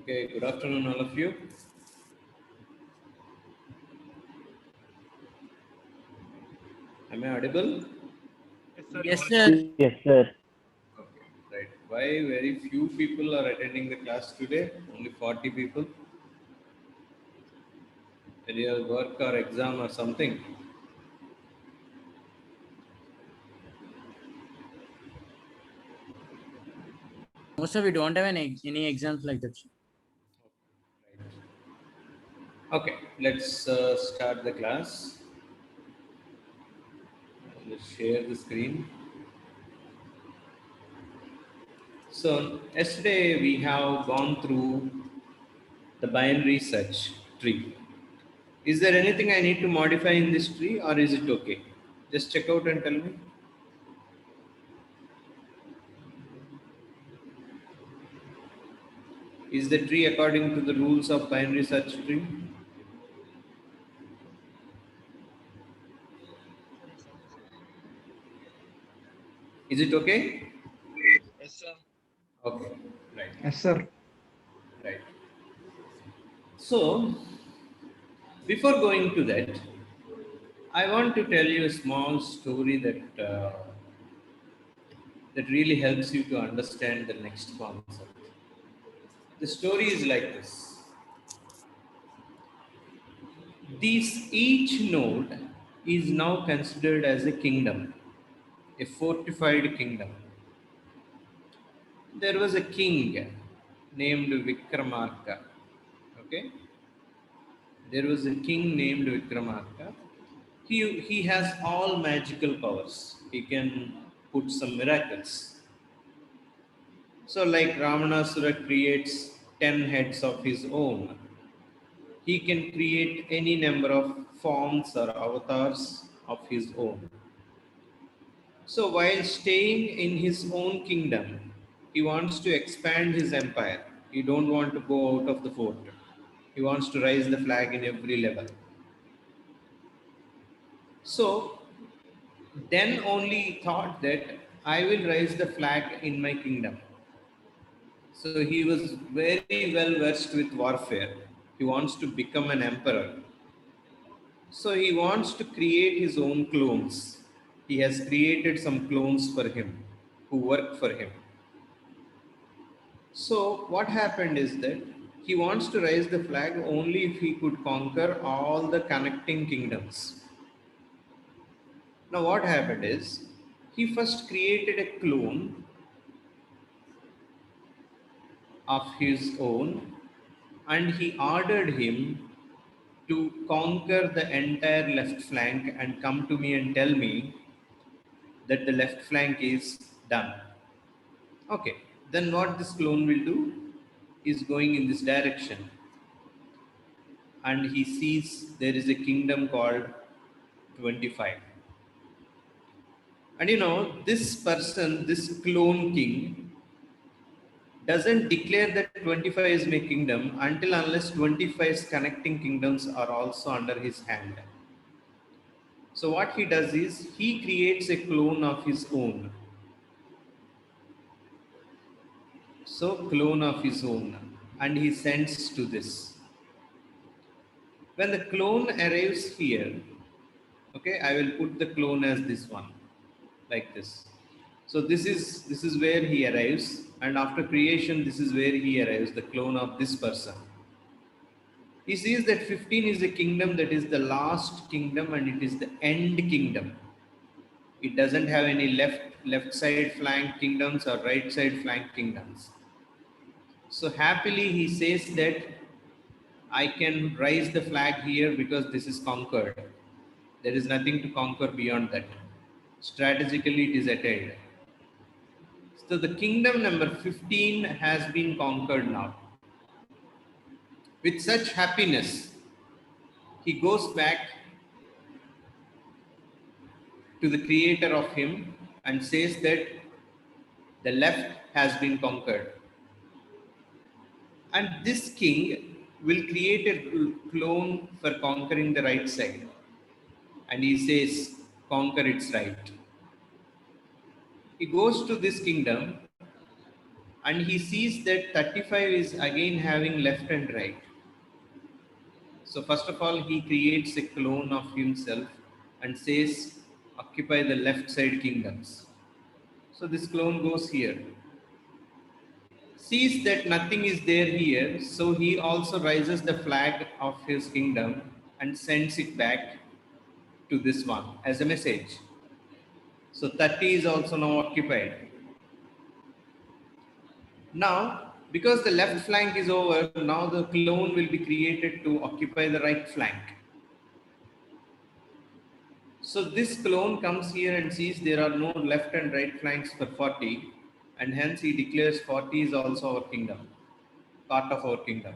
Okay, good afternoon, all of you. Am I audible? Yes, sir. Yes, sir. Okay, right. Why very few people are attending the class today? Only 40 people. Any other work or exam or something? Most of we don't have any exams like that. Okay, let's start the class. Let's share the screen. So, yesterday we have gone through the binary search tree. Is there anything I need to modify in this tree or is it okay? Just check out and tell me. Is the tree according to the rules of binary search tree? Is it okay? Yes, sir. Okay, right, Yes, sir. right. So, before going to that, I want to tell you a small story that really helps you to understand the next concept. The story is like this. Each node is now considered as a kingdom, a fortified kingdom. There was a king named Vikramarka. Okay, there was a king named Vikramarka. He has all magical powers. He can put some miracles. So, like Ravanasura creates 10 heads of his own, he can create any number of forms or avatars of his own. So, while staying in his own kingdom, he wants to expand his empire. He don't want to go out of the fort. He wants to raise the flag in every level. So, then only he thought that I will raise the flag in my kingdom. So he was very well versed with warfare. He wants to become an emperor. So he wants to create his own clones. He has created some clones for him who work for him. So what happened is that he wants to raise the flag only if he could conquer all the connecting kingdoms. Now what happened is he first created a clone of his own and he ordered him to conquer the entire left flank and come to me and tell me that the left flank is done. Okay, then what this clone will do is going in this direction and he sees there is a kingdom called 25. And this person, this clone king, doesn't declare that 25 is my kingdom until unless 25's connecting kingdoms are also under his hand. So what he does is he creates a clone of his own. So clone of his own, and he sends to this. When the clone arrives here, okay, I will put the clone as this one, like this. So this is where he arrives, and after creation, this is where he arrives, the clone of this person. He sees that 15 is a kingdom that is the last kingdom and it is the end kingdom. It doesn't have any left side flank kingdoms or right side flank kingdoms. So happily he says that I can raise the flag here because this is conquered. There is nothing to conquer beyond that. Strategically it is attained. So the kingdom number 15 has been conquered now. With such happiness, he goes back to the creator of him and says that the left has been conquered. And this king will create a clone for conquering the right side. And he says, conquer its right. He goes to this kingdom and he sees that 35 is again having left and right. So first of all, he creates a clone of himself and says, occupy the left side kingdoms. So this clone goes here, sees that nothing is there here, so he also raises the flag of his kingdom and sends it back to this one as a message. So 30 is also now occupied. Now, because the left flank is over, now the clone will be created to occupy the right flank. So this clone comes here and sees there are no left and right flanks for 40, and hence he declares 40 is also our kingdom, part of our kingdom.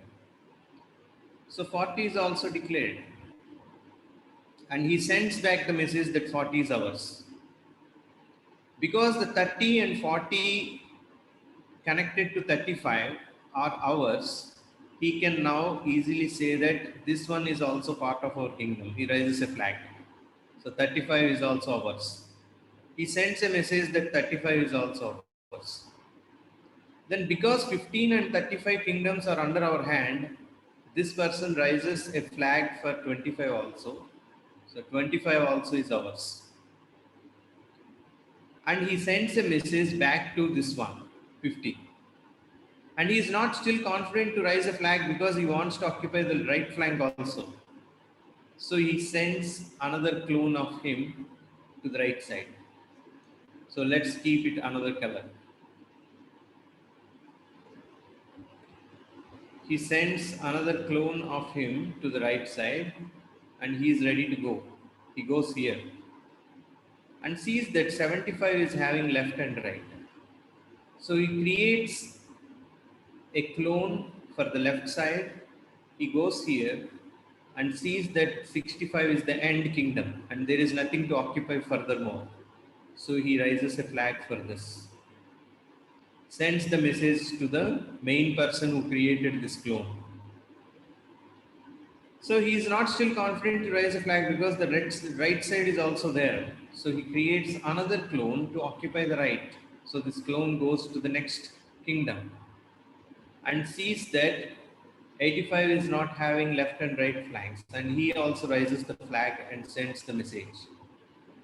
So 40 is also declared, and he sends back the message that 40 is ours. Because the 30 and 40 connected to 35 are ours, he can now easily say that this one is also part of our kingdom. He raises a flag. So 35 is also ours. He sends a message that 35 is also ours. Then because 15 and 35 kingdoms are under our hand, this person raises a flag for 25 also. So 25 also is ours. And he sends a message back to this one, 50. And he is not still confident to raise a flag because he wants to occupy the right flank also. So he sends another clone of him to the right side. So let's keep it another color. He sends another clone of him to the right side and he is ready to go. He goes here and sees that 75 is having left and right. So he creates a clone for the left side. He goes here and sees that 65 is the end kingdom and there is nothing to occupy furthermore. So he raises a flag for this. Sends the message to the main person who created this clone. So he is not still confident to raise a flag because the right side is also there. So he creates another clone to occupy the right. So this clone goes to the next kingdom and sees that 85 is not having left and right flanks, and he also raises the flag and sends the message.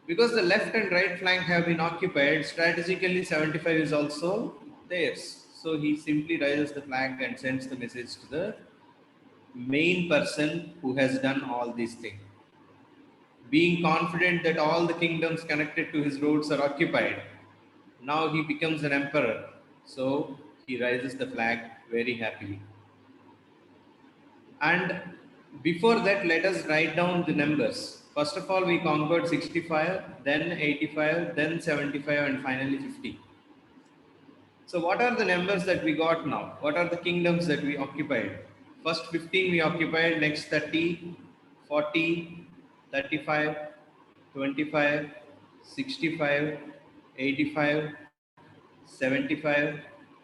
Because the left and right flank have been occupied, strategically 75 is also theirs. So he simply raises the flag and sends the message to the main person who has done all these things. Being confident that all the kingdoms connected to his roads are occupied, now he becomes an emperor. So he raises the flag very happily. And before that, let us write down the numbers. First of all, we conquered 65, then 85, then 75, and finally 50. So what are the numbers that we got now? What are the kingdoms that we occupied? First 15 we occupied, next 30, 40, 35, 25, 65, 85, 75,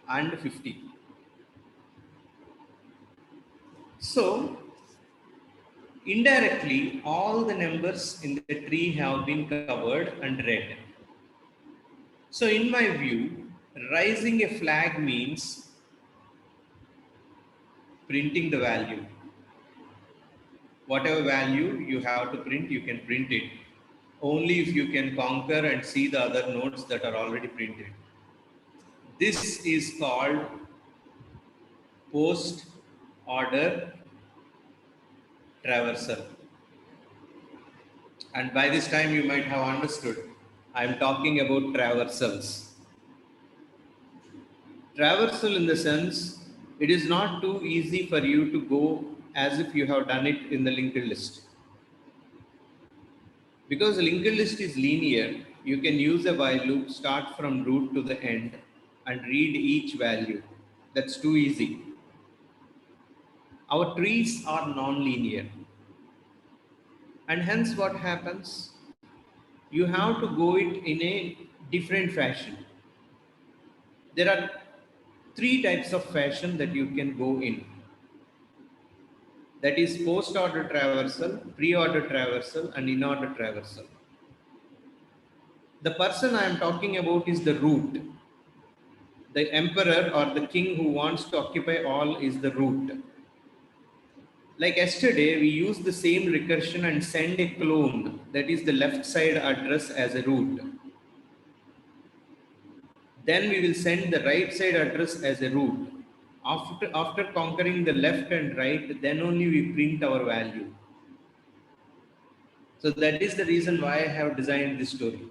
and 50. So indirectly, all the numbers in the tree have been covered and read. So in my view, raising a flag means printing the value. Whatever value you have to print, you can print it. Only if you can conquer and see the other nodes that are already printed. This is called post-order traversal. And by this time you might have understood, I am talking about traversals. Traversal in the sense, it is not too easy for you to go as if you have done it in the linked list. Because the linked list is linear, you can use a while loop, start from root to the end and read each value. That's too easy. Our trees are non-linear. And hence what happens? You have to go it in a different fashion. There are three types of fashion that you can go in. That is post-order traversal, pre-order traversal, and in-order traversal. The person I am talking about is the root. The emperor or the king who wants to occupy all is the root. Like yesterday, we used the same recursion and send a clone, that is the left side address, as a root. Then we will send the right side address as a root. After conquering the left and right, then only we print our value. So that is the reason why I have designed this story.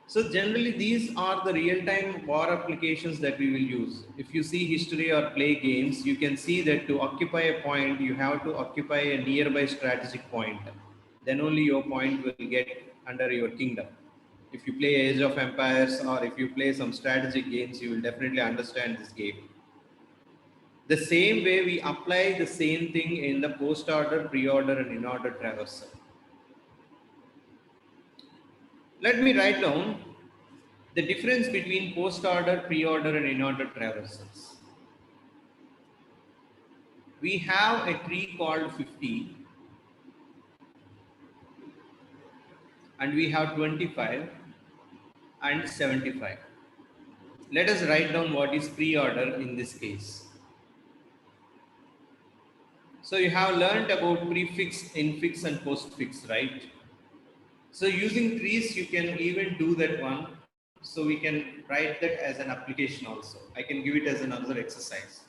So generally these are the real-time war applications that we will use. If you see history or play games, you can see that to occupy a point, you have to occupy a nearby strategic point. Then only your point will get under your kingdom. If you play Age of Empires or if you play some strategic games, you will definitely understand this game. The same way we apply the same thing in the post-order, pre-order and in-order traversal. Let me write down the difference between post-order, pre-order and in-order traversals. We have a tree called 50 and we have 25 and 75. Let us write down what is pre-order in this case. So you have learned about prefix, infix and postfix, right? So using trees, you can even do that one. So we can write that as an application also. I can give it as another exercise.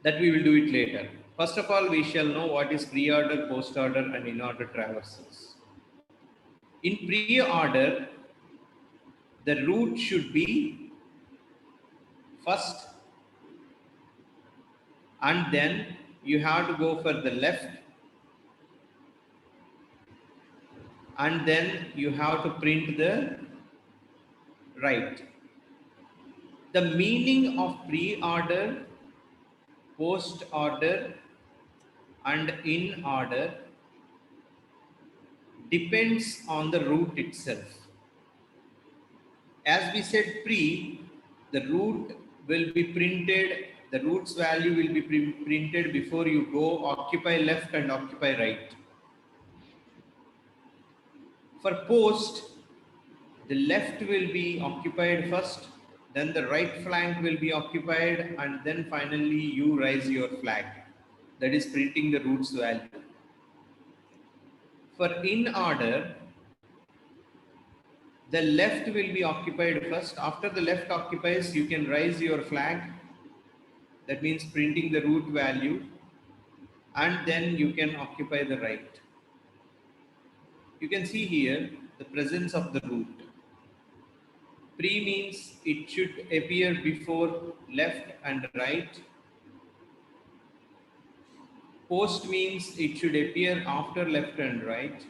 That we will do it later. First of all, we shall know what is pre-order, post-order and in-order traversals. In pre-order, the root should be first and then you have to go for the left and then you have to print the right. The meaning of pre-order, post-order and in-order depends on the root itself. As we said pre, the root will be printed, the root's value will be printed before you go occupy left and occupy right. For post, the left will be occupied first, then the right flank will be occupied and then finally you raise your flag. That is printing the root's value. For in order, the left will be occupied first. After the left occupies, you can raise your flag. That means printing the root value. And then you can occupy the right. You can see here the presence of the root. Pre means it should appear before left and right. Post means it should appear after left and right.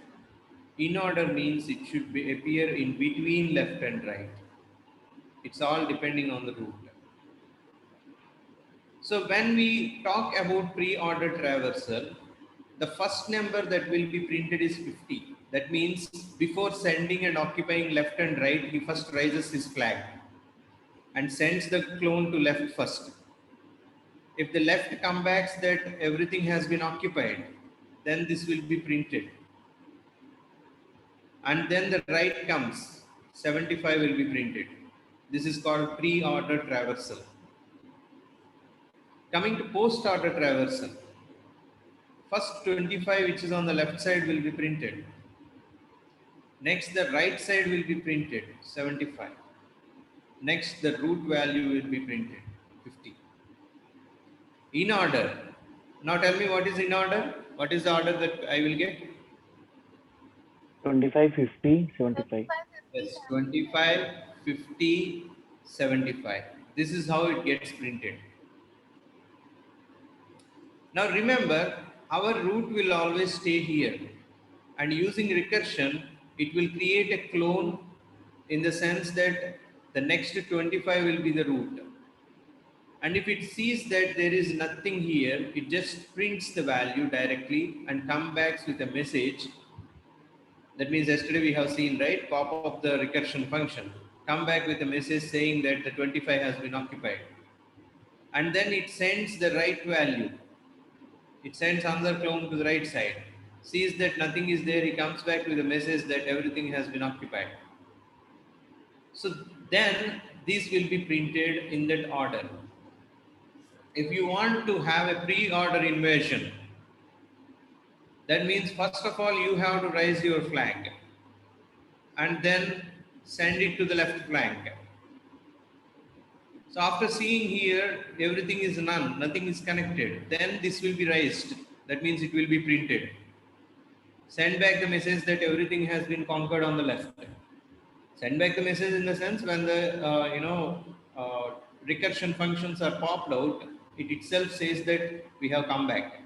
In order means it should appear in between left and right. It's all depending on the root. So when we talk about pre-order traversal, the first number that will be printed is 50. That means before sending and occupying left and right, he first raises his flag and sends the clone to left first. If the left comes back that everything has been occupied, then this will be printed. And then the right comes, 75 will be printed. This is called pre-order traversal. Coming to post-order traversal, first 25 which is on the left side will be printed. Next the right side will be printed, 75. Next the root value will be printed, 50. In order. Now tell me what is in order? What is the order that I will get? 25, 50, 75. Yes, 25, 50, 75. This is how it gets printed. Now remember, our root will always stay here. And using recursion, it will create a clone in the sense that the next 25 will be the root. And if it sees that there is nothing here, it just prints the value directly and comes back with a message. That means yesterday we have seen, right, pop up the recursion function. Come back with a message saying that the 25 has been occupied. And then it sends the right value. It sends another clone to the right side. Sees that nothing is there, he comes back with a message that everything has been occupied. So then these will be printed in that order. If you want to have a pre-order inversion, that means first of all you have to raise your flag and then send it to the left flank. So after seeing here everything is none, nothing is connected, then this will be raised. That means it will be printed. Send back the message that everything has been conquered on the left. Send back the message in the sense when the uh, recursion functions are popped out, it itself says that we have come back.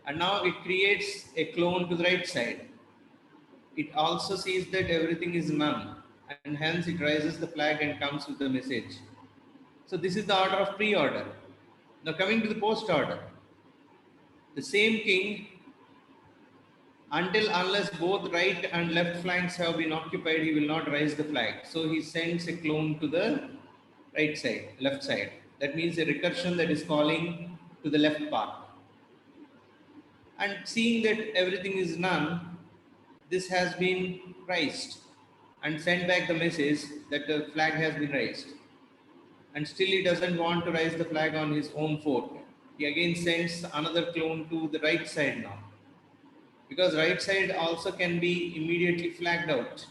And now it creates a clone to the right side. It also sees that everything is none, and hence it raises the flag and comes with the message. So this is the order of pre-order. Now coming to the post-order, the same king, until unless both right and left flanks have been occupied, he will not raise the flag. So he sends a clone to the right side, left side. That means a recursion that is calling to the left part. And seeing that everything is none, this has been raised and send back the message that the flag has been raised. And still he doesn't want to raise the flag on his own fort. He again sends another clone to the right side now. Because right side also can be immediately flagged out.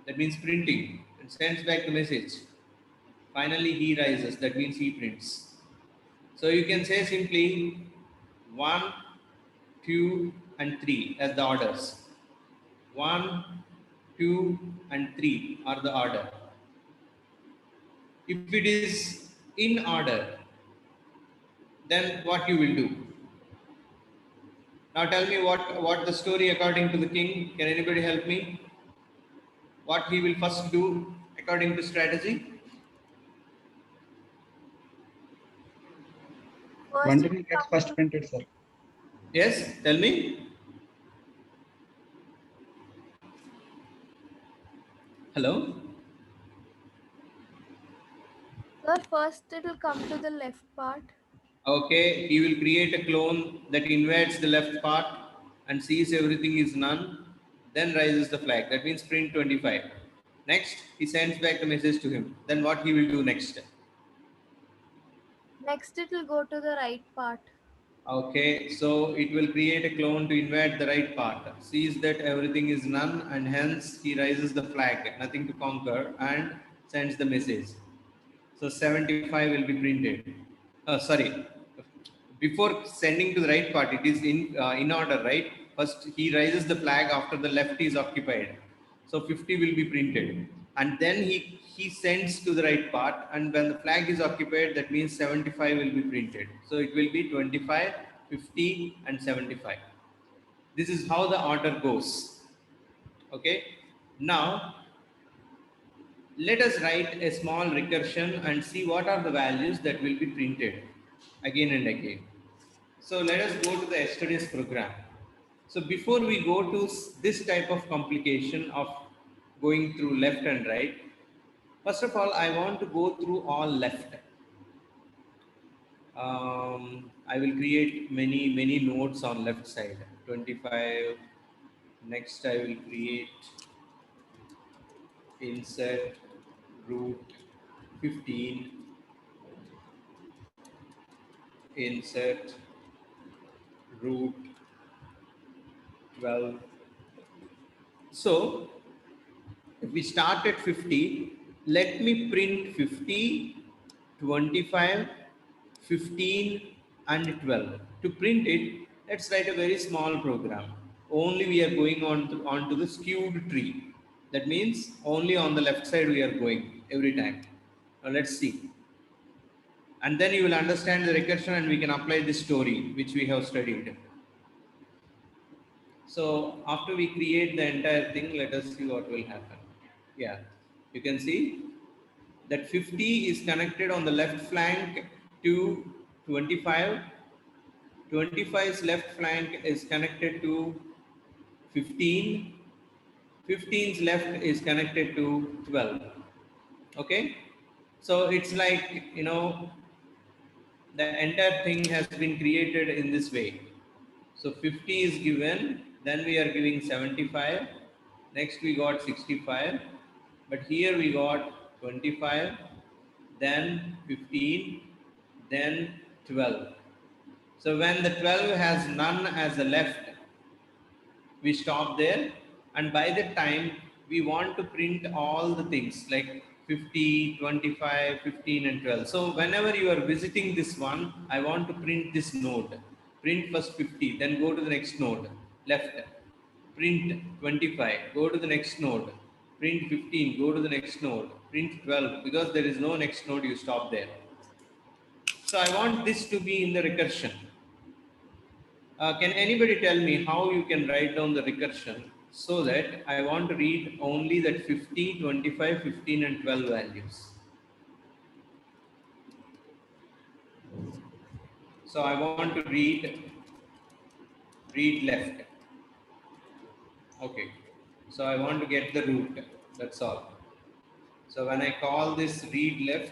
That means printing and sends back the message. Finally he rises, that means he prints. So you can say simply 1, 2 and 3 as the orders. 1, 2 and 3 are the order. If it is in order, then what you will do? Now tell me what the story according to the king. Can anybody help me? What he will first do according to strategy? One will get first printed, sir. Yes, tell me. Hello? Sir, first it will come to the left part. Okay, he will create a clone that invades the left part and sees everything is none, then raises the flag. That means print 25. Next, he sends back the message to him. Then what he will do next? Next it will go to the right part. Okay, so it will create a clone to invade the right part, sees that everything is none, and hence he raises the flag, nothing to conquer, and sends the message. So 75 will be printed. Sorry, before sending to the right part, it is in order, right? First he raises the flag after the left is occupied. So 50 will be printed, and then he sends to the right part, and when the flag is occupied, that means 75 will be printed. So it will be 25, 50 and 75. This is how the order goes. Okay, now let us write a small recursion and see what are the values that will be printed again and again. So let us go to the yesterday's program. So before we go to this type of complication of going through left and right, first of all, I want to go through all left. I will create many nodes on left side. 25. Next, I will create insert root 15. Insert root 12. So if we start at 50, let me print 50, 25, 15 and 12. To print it, let's write a very small program. Only we are going onto the skewed tree. That means only on the left side we are going every time. Now let's see. And then you will understand the recursion and we can apply this story which we have studied. So after we create the entire thing, let us see what will happen. Yeah, you can see that 50 is connected on the left flank to 25. 25's left flank is connected to 15. 15's left is connected to 12. Okay, so it's like, the entire thing has been created in this way. So 50 is given, then we are giving 75. Next we got 65. But here we got 25, then 15, then 12. So when the 12 has none as a left, we stop there, and by the time we want to print all the things like 50, 25, 15 and 12. So whenever you are visiting this one, I want to print this node. Print first 50, then go to the next node, left. Print 25, go to the next node. Print 15, go to the next node. Print 12, because there is no next node, you stop there. So I want this to be in the recursion. Can anybody tell me how you can write down the recursion so that I want to read only that 50, 25, 15 and 12 values? So I want to read left. Okay. So I want to get the root. That's all. So when I call this read left,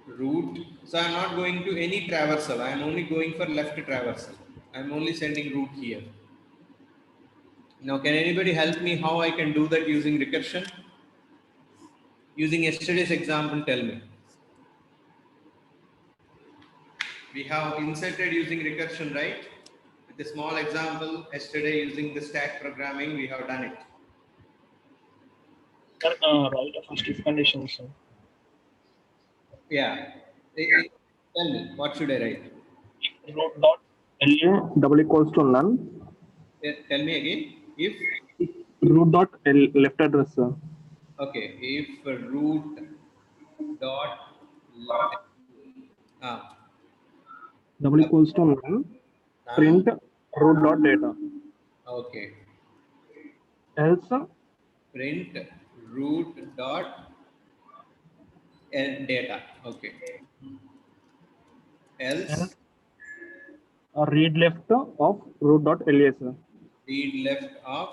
root, so I'm not going to any traversal. I'm only going for left traversal. I'm only sending root here. Now, can anybody help me how I can do that using recursion? Using yesterday's example, tell me. We have inserted using recursion, right? With a small example, yesterday using the stack programming, we have done it. Sir, write a first if condition, sir. Yeah. Tell me, what should I write? Root dot LU double equals to none. Tell me again. If, Root dot L left address, sir. okay, if root dot left, Double equals to none. Print root dot data. okay, Else, print root dot data. Okay. Else read left of root dot LA, sir. read left of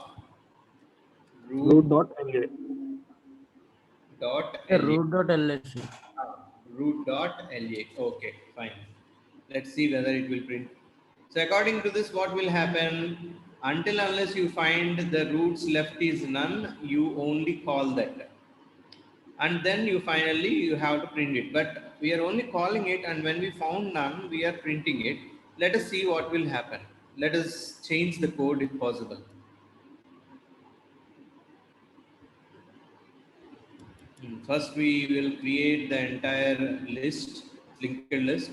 Root dot LA. dot root dot LSC. root dot LA. Okay, fine. Let's see whether it will print. So according to this, what will happen? Until unless you find the roots left is none, you only call that. And then you finally you have to print it. But we are only calling it, and when we found none, we are printing it. Let us see what will happen. Let us change the code if possible. First, we will create the entire list, linked list.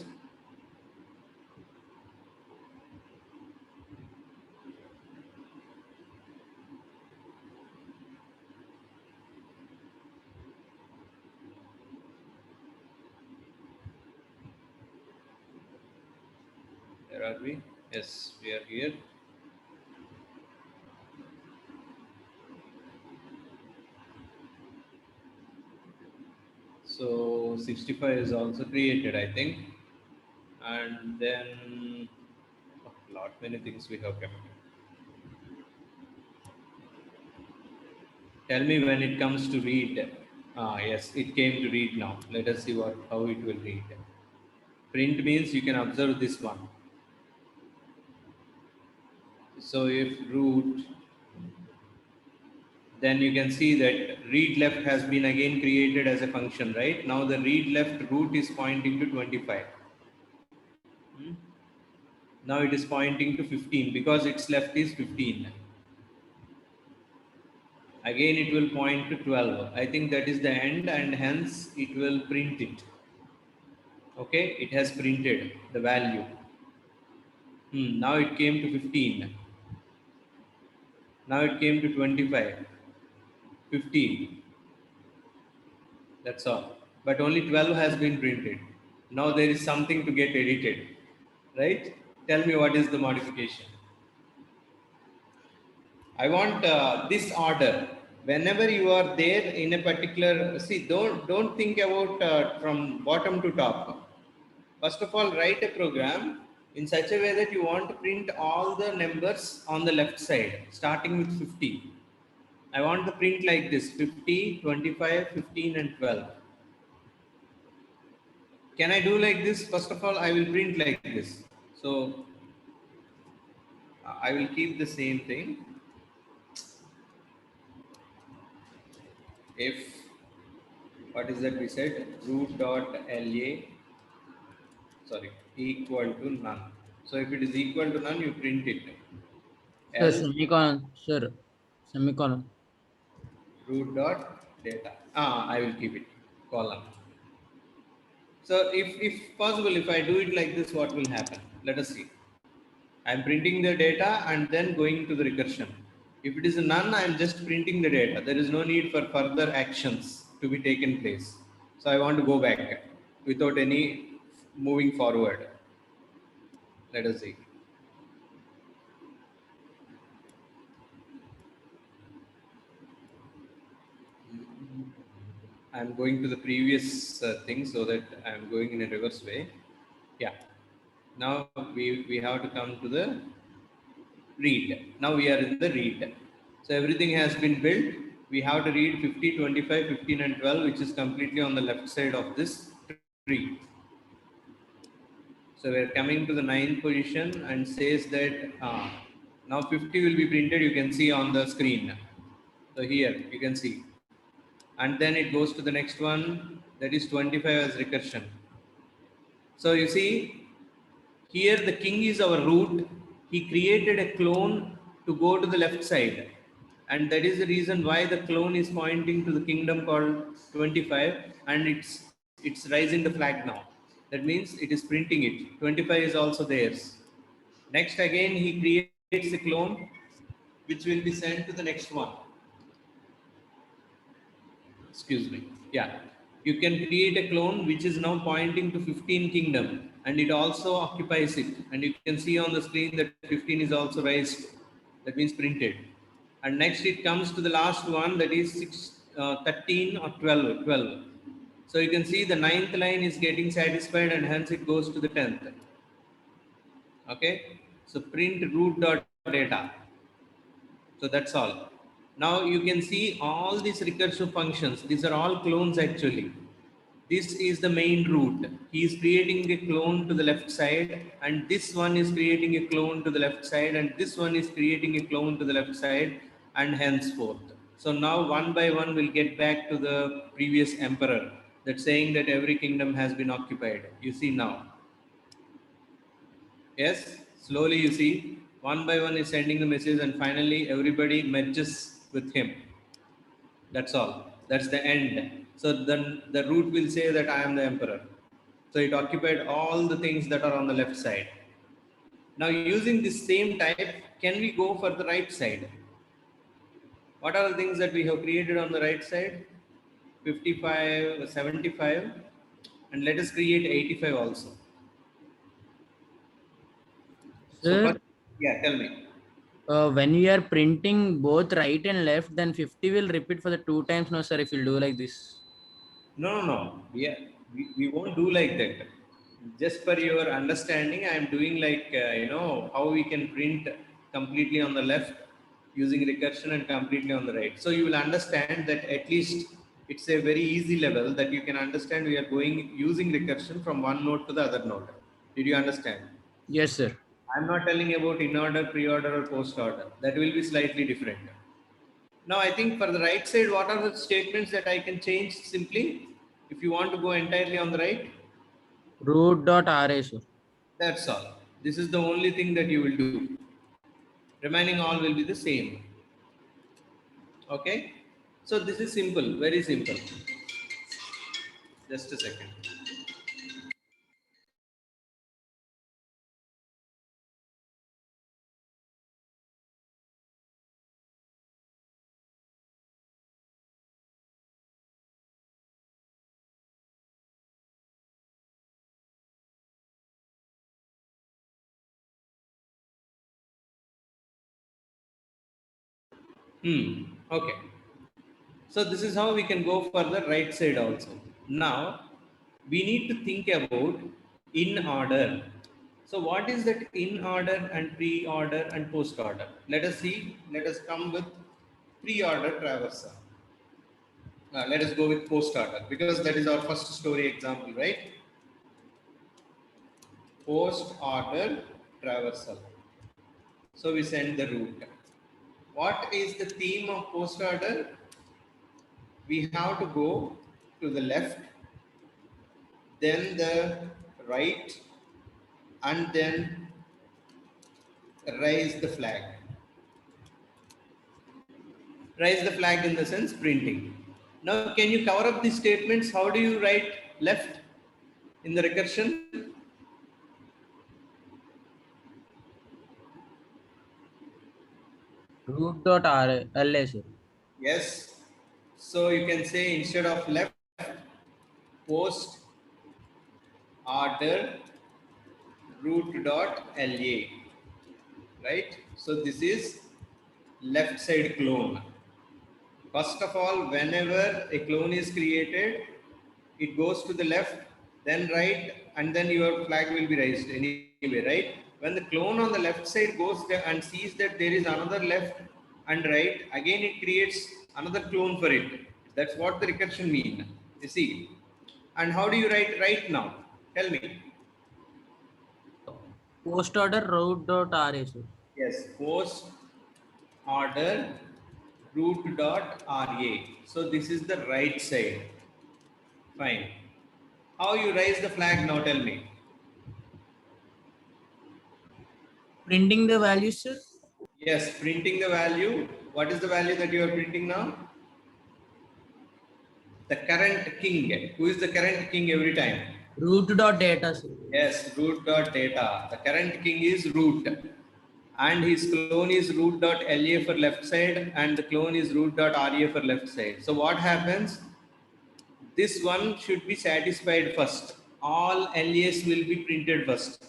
Where are we? Yes, we are here. So 65 is also created, I think. And then lot many things we have kept. Tell me when it comes to read. Yes, it came to read now. Let us see how it will read. Print means you can observe this one. So if root, then you can see that read left has been again created as a function, right? Now the read left root is pointing to 25. Now it is pointing to 15 because its left is 15. Again it will point to 12. I think that is the end, and hence it will print it. Okay, it has printed the value. Now it came to 15. Now it came to 25. 15. That's all. But only 12 has been printed. Now there is something to get edited. Right? Tell me what is the modification. I want this order. Whenever you are there in a particular, see, don't think about from bottom to top. First of all, write a program in such a way that you want to print all the numbers on the left side, starting with 50. I want to print like this: 50, 25, 15, and 12. Can I do like this? First of all, I will print like this. So I will keep the same thing. if, what is that we said, root dot LA, sorry, equal to none. So if it is equal to none, you print it. Sir, Else semicolon. Sir, semicolon. root dot data. I will keep it column. So if possible, if I do it like this, what will happen? Let us see. I'm printing the data and then going to the recursion. If it is a none, I'm just printing the data. There is no need for further actions to be taken place. So I want to go back without any moving forward. Let us see. I'm going to the previous thing so that I'm going in a reverse way. Yeah. Now we have to come to the read. Now we are in the read. So everything has been built. We have to read 50, 25, 15 and 12, which is completely on the left side of this tree. So we're coming to the 9th position and says that now 50 will be printed. You can see on the screen. So here you can see. And then it goes to the next one, that is 25 as recursion. So you see, here the king is our root. He created a clone to go to the left side. And that is the reason why the clone is pointing to the kingdom called 25 and it's raising the flag now. That means it is printing it. 25 is also theirs. Next again he creates a clone which will be sent to the next one. Excuse me. Yeah. You can create a clone which is now pointing to 15 kingdom and it also occupies it. And you can see on the screen that 15 is also raised. That means printed. And next it comes to the last one, that is 13 or 12. So you can see the 9th line is getting satisfied and hence it goes to the 10th. Okay. So print root dot data. So that's all. Now you can see all these recursive functions. These are all clones actually. This is the main root. He is creating a clone to the left side and this one is creating a clone to the left side and this one is creating a clone to the left side and henceforth. So now one by one we'll get back to the previous emperor. That's saying that every kingdom has been occupied. You see now. Yes, slowly you see, one by one is sending the message and finally everybody merges with him. That's all. That's the end. So then the root will say that I am the emperor. So it occupied all the things that are on the left side. Now using this same type, can we go for the right side? What are the things that we have created on the right side? 55, 75, and let us create 85 also. So Sir, first, yeah, tell me. when we are printing both right and left, then 50 will repeat for the 2 times. No, sir, if you do like this. No. We won't do like that. Just for your understanding, I am doing like, how we can print completely on the left using recursion and completely on the right. So you will understand that at least it's a very easy level that you can understand we are going using recursion from one node to the other node. Did you understand? Yes, sir. I'm not telling about in order, pre-order or post-order. That will be slightly different. Now, I think for the right side, what are the statements that I can change simply? If you want to go entirely on the right, Root dot RA, sir. that's all. This is the only thing that you will do. Remaining all will be the same. Okay. So this is simple, very simple. Just a second. Okay. So this is how we can go for the right side also. Now we need to think about in order. So what is that in order and pre-order and post-order? Let us see. Let us come with pre-order traversal. Let us go with post-order because that is our first story example, right? Post-order traversal. So we send the route. What is the theme of post-order? we have to go to the left, then the right, and then raise the flag. Raise the flag in the sense printing. Now, can you cover up these statements? How do you write left in the recursion? Root dot LA, sir. Yes. So you can say instead of left, post order root dot LA. Right? So this is left side clone. First of all, whenever a clone is created, it goes to the left, then right, and then your flag will be raised anyway, right? When the clone on the left side goes there and sees that there is another left and right, again it creates another clone for it. That's what the recursion mean. You see. And how do you write right now? Tell me. Post order root dot RA, sir. Yes, post order root dot RA. So this is the right side. Fine. How you raise the flag now? Tell me. Printing the values, sir. Yes, printing the value. What is the value that you are printing now? The current king. Who is the current king every time? Root dot data, sir. Yes, root dot data. The current king is root. And his clone is root dot LA for left side, and the clone is root dot RA for left side. So what happens? This one should be satisfied first. All LAs will be printed first.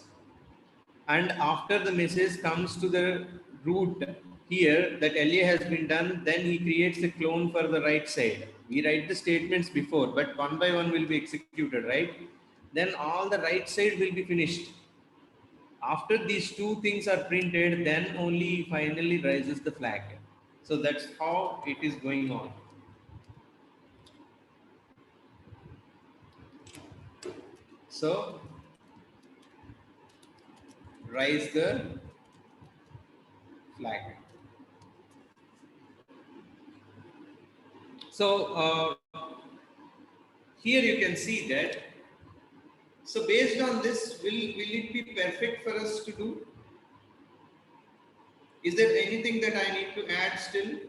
And after the message comes to the root here that LA has been done, then he creates a clone for the right side. We write the statements before, but one by one will be executed, right? Then all the right side will be finished. After these two things are printed, then only finally rises the flag. So that's how it is going on. So raise the flag. So here you can see that. So based on this, will it be perfect for us to do? Is there anything that I need to add still?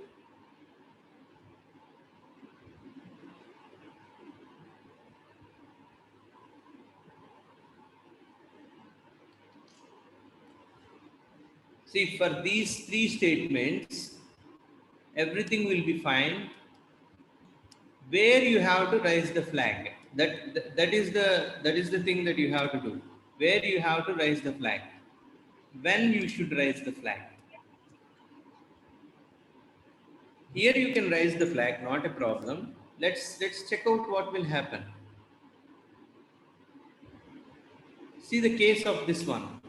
See, for these three statements, everything will be fine. Where you have to raise the flag, that is the thing that you have to do. Where you have to raise the flag, when you should raise the flag. Here you can raise the flag, not a problem. Let's check out what will happen. See the case of this one.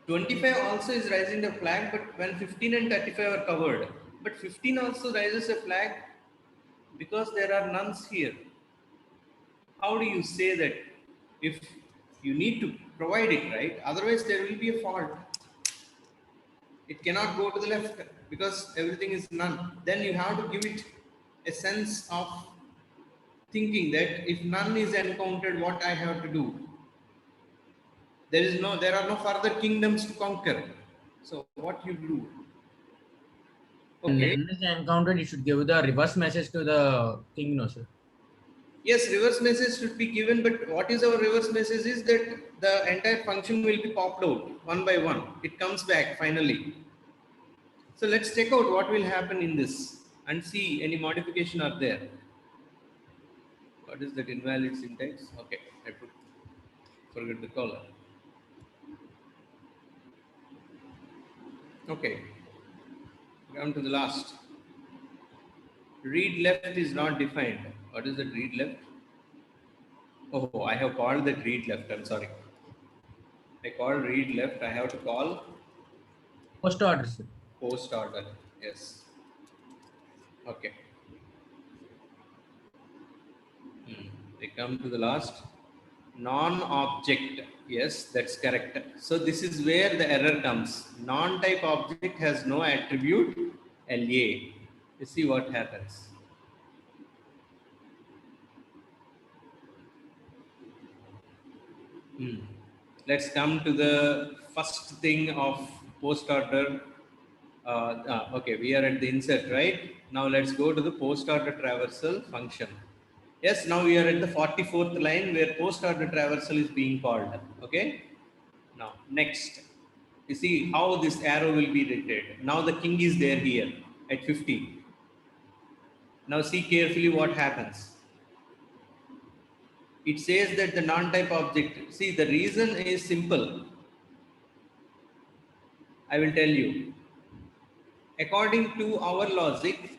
25 also is raising the flag, but when 15 and 35 are covered, but 15 also raises a flag because there are nuns here. How do you say that? If you need to provide it, right? Otherwise there will be a fault. It cannot go to the left because everything is none. Then you have to give it a sense of thinking that if none is encountered, what I have to do? There are no further kingdoms to conquer. So what you do? When Okay. none is encountered, you should give the reverse message to the king, no, sir. Yes, reverse message should be given, but what is our reverse message is that the entire function will be popped out one by one. It comes back finally. So let's check out what will happen in this and see any modification are there. What is that invalid syntax? Okay, I forget the color. Okay, come to the last. Read left is not defined. What is that read left? Oh, I have called that read left. I'm sorry. I called read left. I have to call Post order, sir. post order. Yes. Okay. They come to the last. Non-object. Yes, that's correct. So this is where the error comes. Non-type object has no attribute LA. You see what happens. Let's come to the first thing of post order. Okay, we are at the insert, right? Now let's go to the post order traversal function. Yes, now we are at the 44th line where post order traversal is being called. Okay. Now next, you see how this arrow will be rotated. Now the king is there here at 50. Now see carefully what happens. It says that the non-type object, see the reason is simple. I will tell you. According to our logic,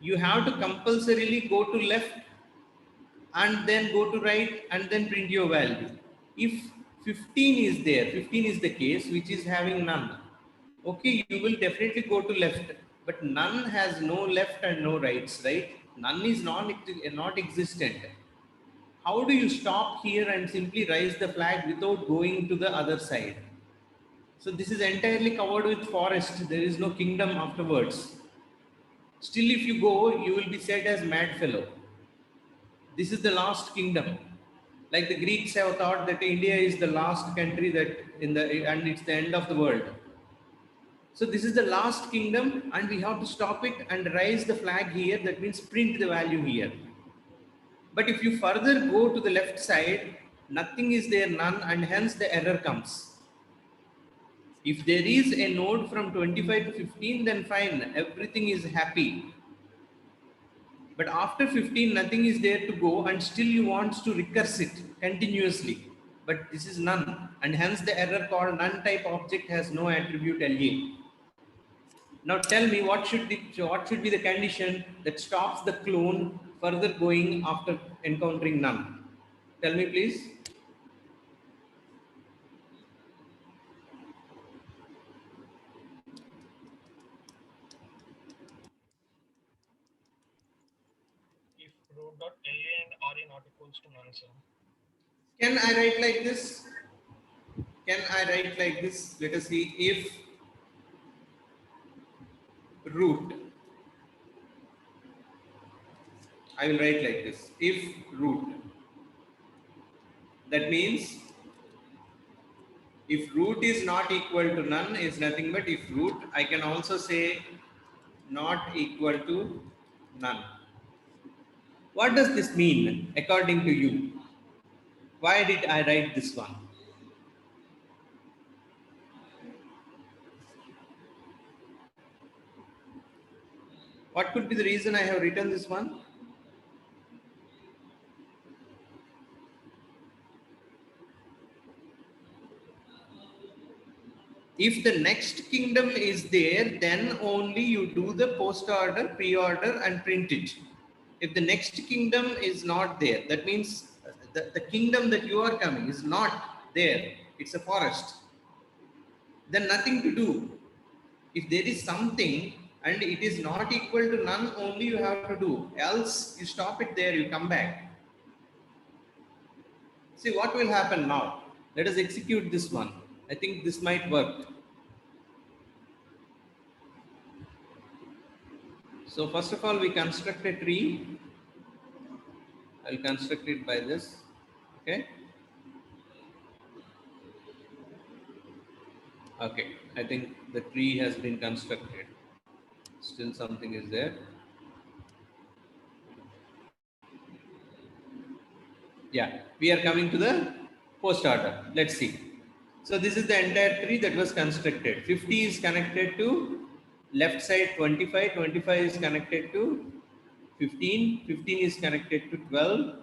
you have to compulsorily go to left and then go to right and then print your value. If 15 is there, 15 is the case which is having none. Okay, you will definitely go to left, but none has no left and no rights, right? None is not existent. How do you stop here and simply raise the flag without going to the other side? So this is entirely covered with forest. There is no kingdom afterwards. Still, if you go, you will be said as mad fellow. This is the last kingdom. Like the Greeks have thought that India is the last country and it's the end of the world. So this is the last kingdom and we have to stop it and raise the flag here. That means print the value here. But if you further go to the left side, nothing is there, none, and hence the error comes. If there is a node from 25 to 15, then fine, everything is happy. But after 15, nothing is there to go and still you want to recurse it continuously. But this is none, and hence the error called none type object has no attribute LA. Now tell me what should be the condition that stops the clone further going after encountering none? Tell me please. If root.la and RA not equals to none, sir. Can I write like this? Let us see. If root, I will write like this. If root, that means if root is not equal to none is nothing but if root, I can also say not equal to none. What does this mean according to you? Why did I write this one? What could be the reason I have written this one? If the next kingdom is there, then only you do the post order, pre-order and print it. If the next kingdom is not there, that means the kingdom that you are coming is not there. It's a forest. Then nothing to do. If there is something and it is not equal to none, only you have to do. Else you stop it there, you come back. See what will happen now. Let us execute this one. I think this might work. So first of all, we construct a tree. I'll construct it by this. Okay. Okay. I think the tree has been constructed. Still something is there. Yeah, we are coming to the post order. Let's see. So this is the entire tree that was constructed. 50 is connected to left side 25, 25 is connected to 15, 15 is connected to 12,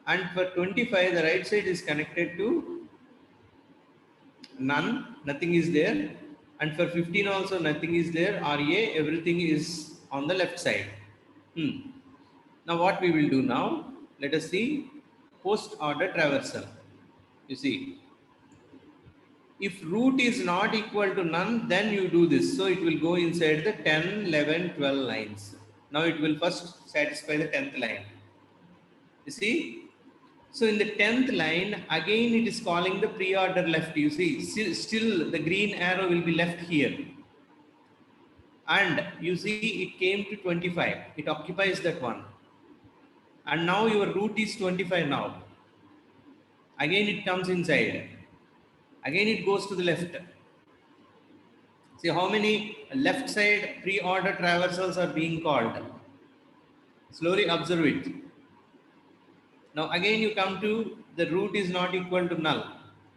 and for 25 the right side is connected to none, nothing is there, and for 15 also nothing is there, RA, everything is on the left side. Now what we will do now, let us see post order traversal. You see, if root is not equal to none, then you do this. So it will go inside the 10, 11, 12 lines. Now it will first satisfy the 10th line. You see? So in the 10th line, again it is calling the pre-order left. You see, still the green arrow will be left here. and you see it came to 25. It occupies that one. And now your root is 25 now. Again it comes inside. Again it goes to the left. See how many left side pre-order traversals are being called. Slowly observe it. Now again you come to the root is not equal to null.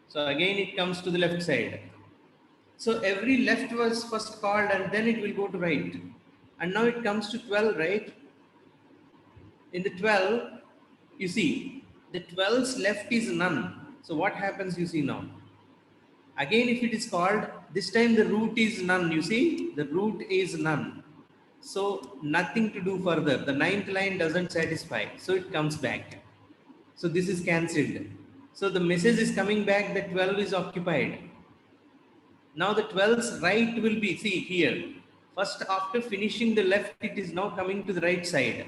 So again it comes to the left side. So every left was first called and then it will go to right. And now it comes to 12, right? In the 12, you see, the 12's left is none. So what happens you see now? Again, if it is called, this time the root is none. You see, the root is none. So nothing to do further. The 9th line doesn't satisfy. So it comes back. So this is cancelled. So the message is coming back that 12 is occupied. Now the 12's right will be, see here, first after finishing the left, it is now coming to the right side,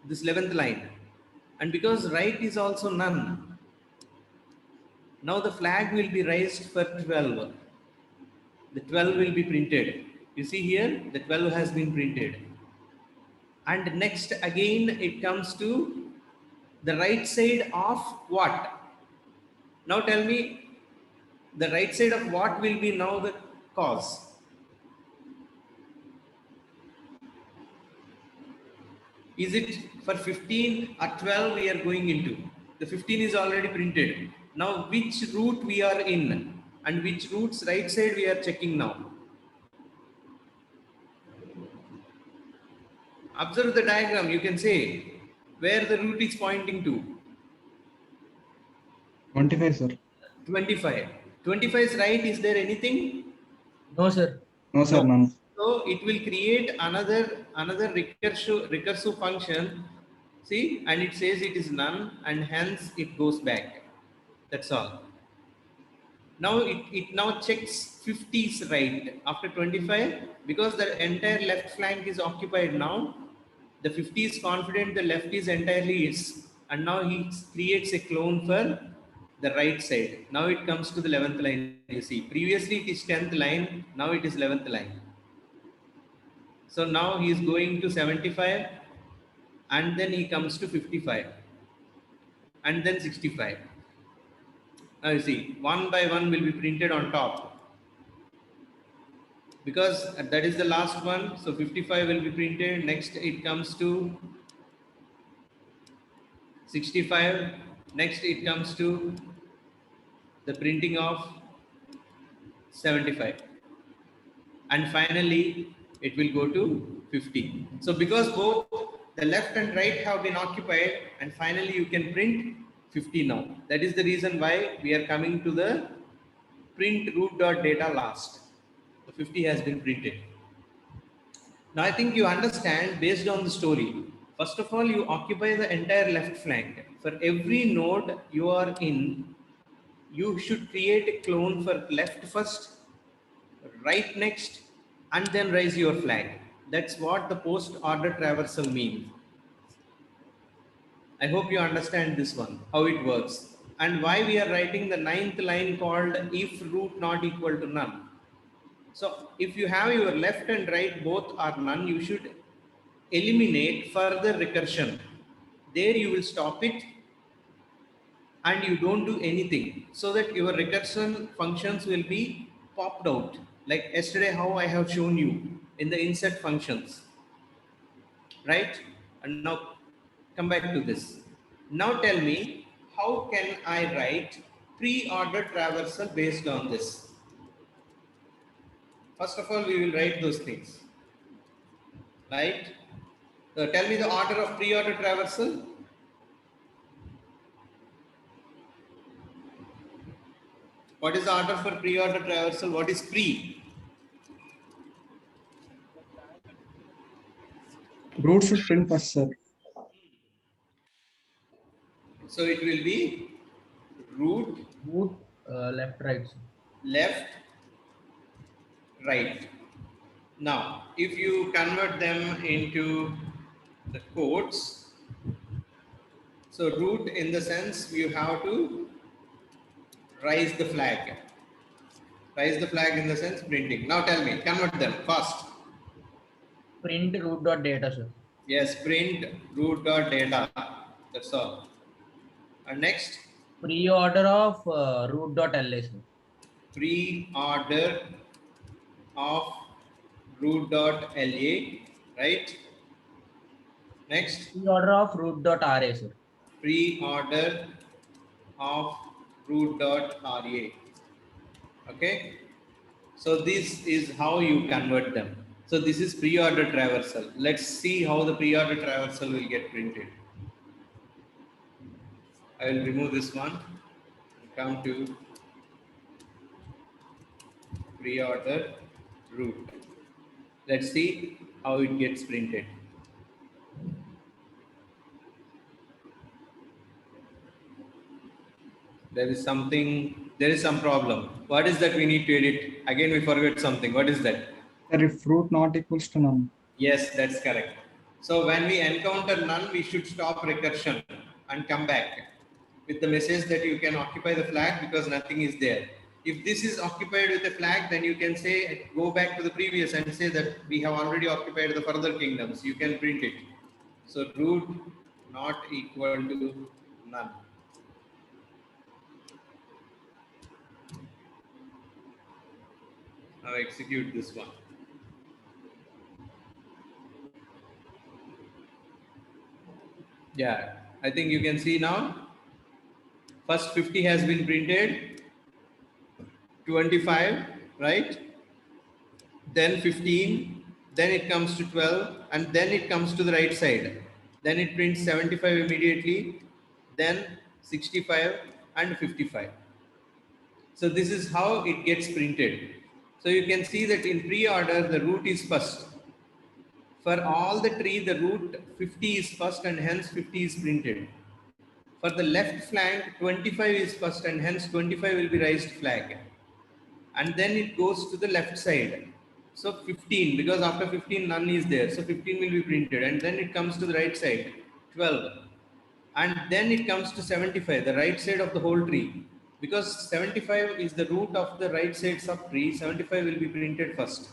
this 11th line. And because right is also none, now the flag will be raised for 12. The 12 will be printed. You see here, the 12 has been printed. And next again, it comes to the right side of what? Now tell me, the right side of what will be now the cause? Is it for 15 or 12 we are going into? The 15 is already printed. Now which root we are in and which root's right side we are checking now? Observe the diagram, you can say where the root is pointing to. 25, sir. 25. 25 is right, is there anything? No, sir. No, sir, No. none. So it will create another recursive function. See, and it says it is none, and hence it goes back. That's all. Now it now checks 50 is right after 25 because the entire left flank is occupied now. The 50 is confident the left is entirely its, and now he creates a clone for the right side. Now it comes to the 11th line. You see, previously it is 10th line, now it is 11th line. So now he is going to 75 and then he comes to 55 and then 65. Now you see, one by one will be printed on top because that is the last one. So 55 will be printed. Next it comes to 65. Next it comes to the printing of 75. And finally it will go to 50. So because both the left and right have been occupied, and finally you can print 50 now. That is the reason why we are coming to the print root.data last. So 50 has been printed. Now I think you understand based on the story. First of all, you occupy the entire left flank. For every node you are in, you should create a clone for left first, right next, and then raise your flag. That's what the post order traversal means. I hope you understand this one, how it works, and why we are writing the 9th line called if root not equal to none. So if you have your left and right both are none, you should eliminate further recursion. There you will stop it and you don't do anything, so that your recursion functions will be popped out. Like yesterday how I have shown you in the insert functions, right? And now come back to this. Now tell me, how can I write pre-order traversal based on this? First of all, we will write those things, right? So tell me the order of pre-order traversal. What is the order for pre-order traversal? What is pre? Root should print first, sir. So it will be root, Left, right. left, right. Now, if you convert them into the quotes, so root in the sense you have to raise the flag. Raise the flag in the sense printing. Now tell me, convert them fast. print root dot data, sir. Yes, print root dot data. That's all. And next, Pre-order of root dot LA, sir. pre-order of root dot LA, right? Next, Pre-order of root dot RA, sir. pre-order of root dot RA. Okay. So this is how you convert them. So this is pre-order traversal. Let's see how the pre-order traversal will get printed. I will remove this one. Come to pre-order root. Let's see how it gets printed. There is some problem. What is that we need to edit? Again, we forgot something. What is that? Sir, if root not equals to none. Yes, that's correct. So when we encounter none, we should stop recursion and come back with the message that you can occupy the flag because nothing is there. If this is occupied with a flag, then you can say, go back to the previous and say that we have already occupied the further kingdoms. You can print it. So root not equal to none. Now execute this one. Yeah, I think you can see now. First 50 has been printed, 25, right? Then 15, then it comes to 12, and then it comes to the right side. Then it prints 75 immediately, then 65 and 55. So this is how it gets printed. So you can see that in pre-order, the root is first. For all the tree, the root 50 is first and hence 50 is printed. For the left flank, 25 is first and hence 25 will be raised flag. And then it goes to the left side. So 15, because after 15 none is there. So 15 will be printed and then it comes to the right side, 12. And then it comes to 75, the right side of the whole tree. Because 75 is the root of the right side subtree, 75 will be printed first.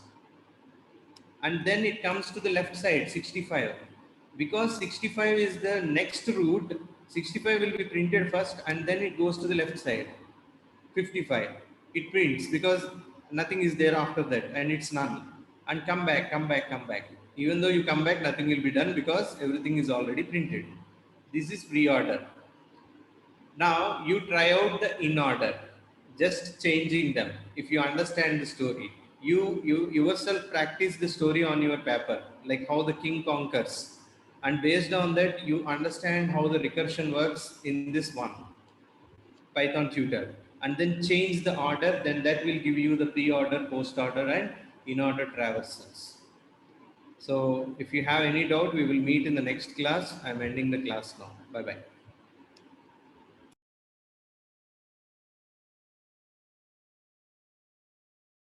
And then it comes to the left side, 65. Because 65 is the next root, 65 will be printed first and then it goes to the left side, 55. It prints because nothing is there after that and it's none. And come back. Even though you come back, nothing will be done because everything is already printed. This is pre-order. Now you try out the in order, just changing them. If you understand the story, you yourself practice the story on your paper, like how the king conquers. And based on that, you understand how the recursion works in this one Python tutor. And then change the order, then that will give you the pre-order, post-order and in-order traversals. So if you have any doubt, we will meet in the next class. I'm ending the class now. Bye-bye.